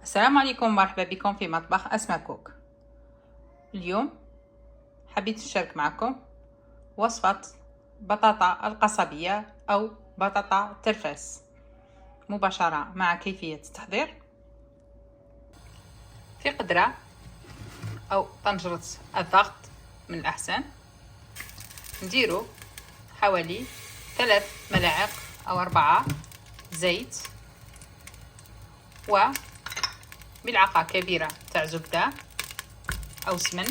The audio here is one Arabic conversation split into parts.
السلام عليكم ومرحبا بكم في مطبخ أسماء كوك. اليوم حبيت نشارك معكم وصفة بطاطا القصبية أو بطاطا ترفاس مباشرة مع كيفية التحضير. في قدرة أو طنجرة الضغط من الأحسن نديرو حوالي 3 ملاعق أو 4 زيت وملعقة كبيرة تاع زبدة أو سمن،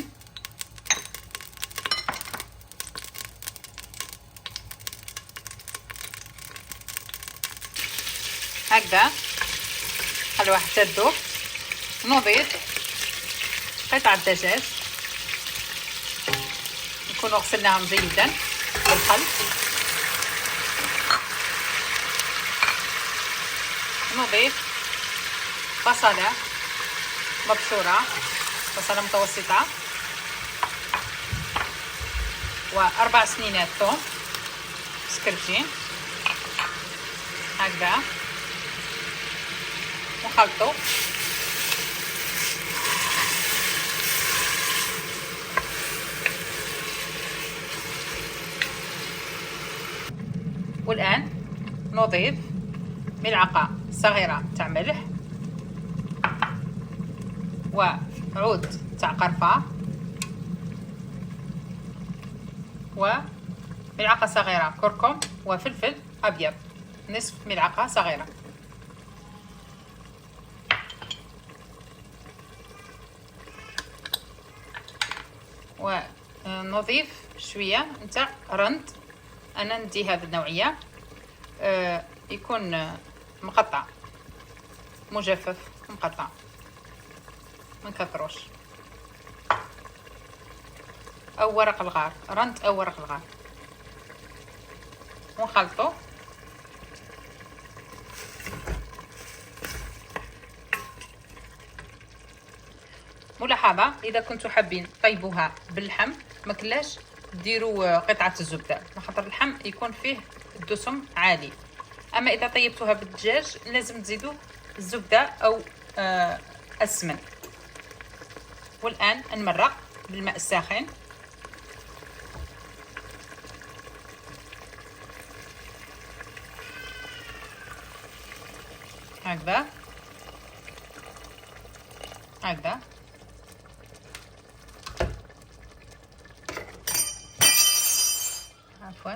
هكذا خلوها حتى تذوب. نضيف قطع الدجاج نكونوا غسلناهم جيدا بالخل، نضيف بصلة مبشورة، بصلة متوسطة، و4 سنينات ثوم سكرجين هكذا، نخلطو. والآن نضيف ملعقة صغيرة تاع ملح وعود تاع قرفة وملعقة صغيرة كركم وفلفل أبيض نصف ملعقة صغيرة. ونضيف شوية نتاع رند، أنا ندي هذه النوعية يكون مقطع مجفف مقطع ما نكثروش، أو ورق الغار، رند أو ورق الغار، ونخلطو. ملاحظة إذا كنتوا حابين طيبوها باللحم ما كلاش ديروا قطعة الزبدة، لخاطر اللحم يكون فيه الدسم عالي، أما إذا طيبتوها بالدجاج لازم تزيدوا الزبدة أو السمن. والآن نمرق بالماء الساخن هكذا هكذا، عفوا،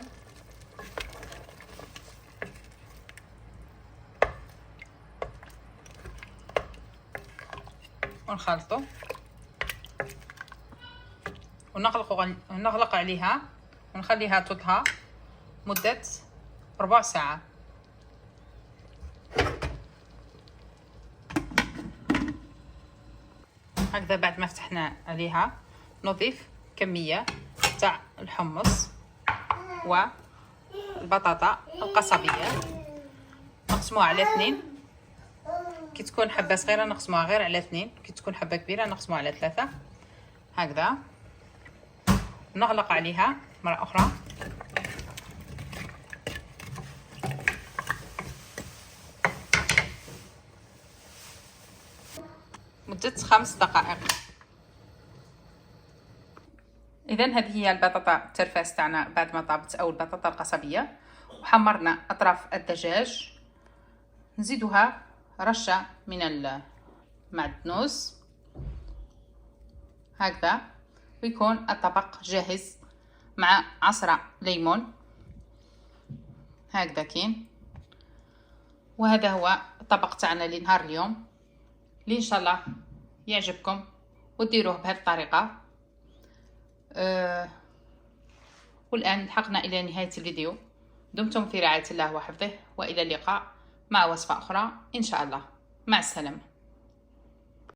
ونخلطو ونغلق عليها ونخليها تطهى مدة ربع ساعة. هكذا بعد ما فتحنا عليها نضيف كمية تاع الحمص والبطاطا القصبية، نقسموها على 2، كي تكون حبة صغيرة نقسموها غير على 2، كي تكون حبة كبيرة نقسموها على 3 هكذا. نغلق عليها مرة أخرى مدة 5 دقائق. إذا هذه هي البطاطا الترفاس تاعنا بعد ما طابت، أو البطاطا القصبية، وحمرنا أطراف الدجاج. نزيدها رشة من المعدنوس هكذا، ويكون الطبق جاهز مع عصرة ليمون هكذا كين. وهذا هو الطبق تاعنا لنهار اليوم، اللي ان شاء الله يعجبكم وديروه بهذه الطريقة. والآن لحقنا إلى نهاية الفيديو. دمتم في رعاية الله وحفظه، وإلى اللقاء مع وصفة أخرى إن شاء الله. مع السلامة.